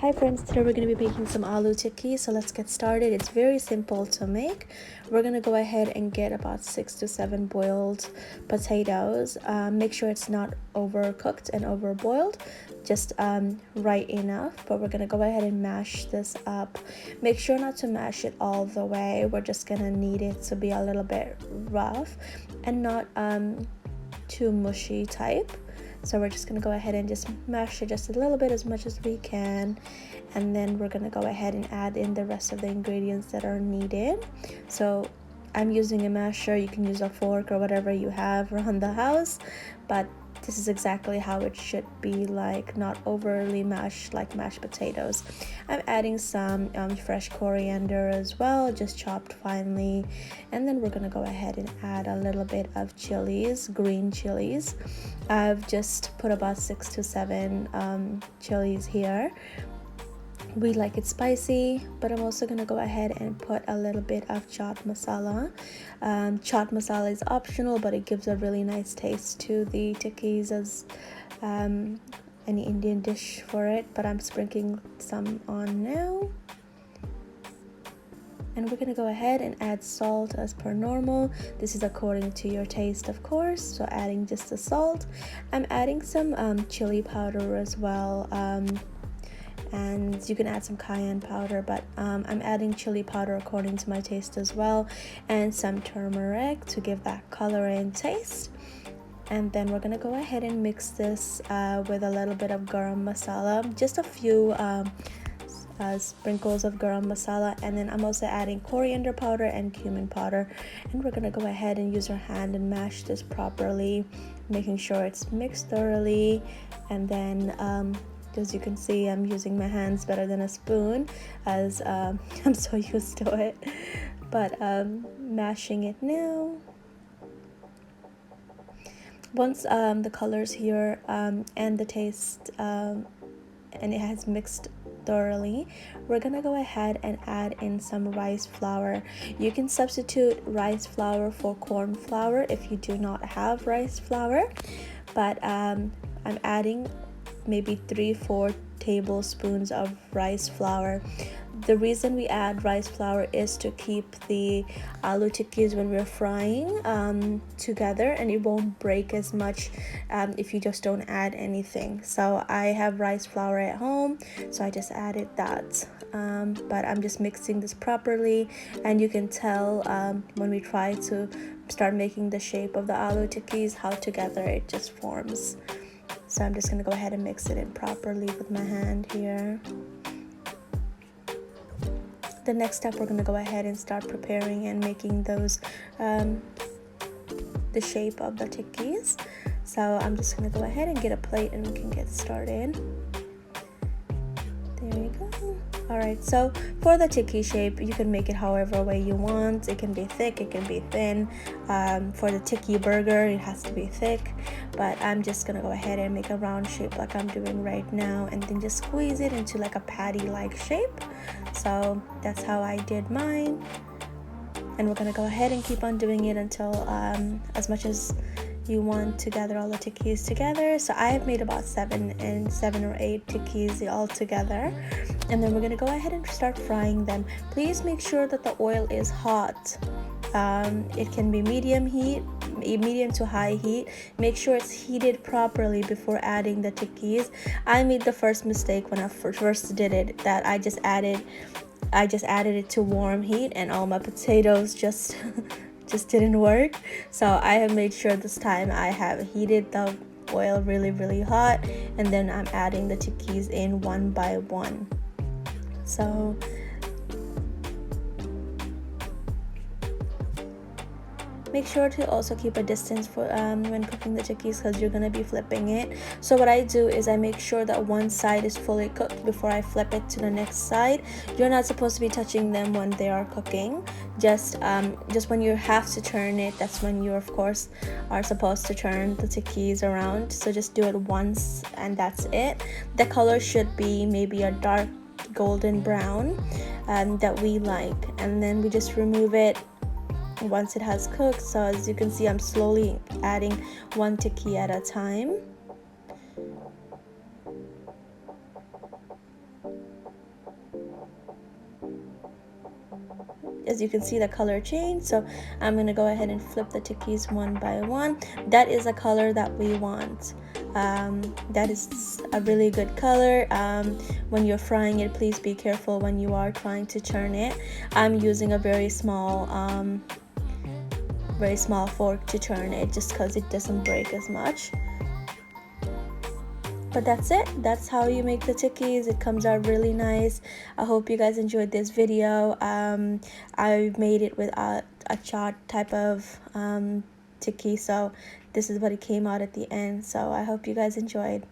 Hi friends, today we're going to be making some aloo tikki, so let's get started. It's very simple to make. We're going to go ahead and get about 6 to 7 boiled potatoes. Make sure it's not overcooked and overboiled, just right enough. But we're going to go ahead and mash this up. Make sure not to mash it all the way. We're just going to need it to be a little bit rough and not too mushy type. So we're just going to go ahead and just mash it just a little bit, as much as we can, and then we're going to go ahead and add in the rest of the ingredients that are needed. So I'm using a masher. You can use a fork or whatever you have around the house, but this is exactly how it should be, like not overly mashed like mashed potatoes. I'm adding some fresh coriander as well, just chopped finely, and then we're gonna go ahead and add a little bit of chilies, green chilies. I've just put about 6 to 7 chilies here. We like it spicy, but I'm also gonna go ahead and put a little bit of chaat masala. Chaat masala is optional, but it gives a really nice taste to the tikkis as any Indian dish for it. But I'm sprinkling some on now. And we're gonna go ahead and add salt as per normal. This is according to your taste, of course, so adding just the salt. I'm adding some chili powder as well, and you can add some cayenne powder, but I'm adding chili powder according to my taste as well, and some turmeric to give that color and taste. And then we're gonna go ahead and mix this with a little bit of garam masala, just a few sprinkles of garam masala, and then I'm also adding coriander powder and cumin powder, and we're gonna go ahead and use our hand and mash this properly, making sure it's mixed thoroughly. And then as you can see, I'm using my hands better than a spoon, as I'm so used to it. But mashing it now. Once the colors here and the taste and it has mixed thoroughly, we're gonna go ahead and add in some rice flour. You can substitute rice flour for corn flour if you do not have rice flour, but I'm adding maybe 3-4 tablespoons of rice flour. The reason we add rice flour is to keep the aloo tikkis when we're frying together, and it won't break as much if you just don't add anything. So I have rice flour at home, so I just added that. But I'm just mixing this properly, and you can tell when we try to start making the shape of the aloo tikkis how together it just forms. So I'm just going to go ahead and mix it in properly with my hand here. The next step, we're going to go ahead and start preparing and making those the shape of the tikkis. So I'm just going to go ahead and get a plate and we can get started. There you go. Alright, so for the tikki shape, you can make it however way you want. It can be thick, it can be thin. For the tikki burger, it has to be thick, but I'm just gonna go ahead and make a round shape like I'm doing right now, and then just squeeze it into like a patty-like shape. So that's how I did mine, and we're gonna go ahead and keep on doing it until as much as you want to gather all the tikkis together. So I have made about 7 or 8 tikkis all together, and then we're going to go ahead and start frying them. Please make sure that the oil is hot. It can be medium to high heat. Make sure it's heated properly before adding the tikkis. I made the first mistake when I first did it, that I just added it to warm heat, and all my potatoes just didn't work. So I have made sure this time I have heated the oil really hot, and then I'm adding the tikkis in one by one. So make sure to also keep a distance for when cooking the tikkis, because you're going to be flipping it. So what I do is I make sure that one side is fully cooked before I flip it to the next side. You're not supposed to be touching them when they are cooking. Just when you have to turn it, that's when you of course are supposed to turn the tikkis around. So just do it once and that's it. The color should be maybe a dark golden brown that we like, and then we just remove it once it has cooked. So as you can see, I'm slowly adding one tikki at a time. as you can see the color change. So I'm going to go ahead and flip the tikkis one by one. That is a color that we want. That is a really good color. When you're frying it, please be careful when you are trying to turn it. I'm using a very small fork to turn it, just because it doesn't break as much. But that's it. That's how you make the tikkis. It comes out really nice. I hope you guys enjoyed this video. I made it with a chaat type of tikki, so this is what it came out at the end. So I hope you guys enjoyed.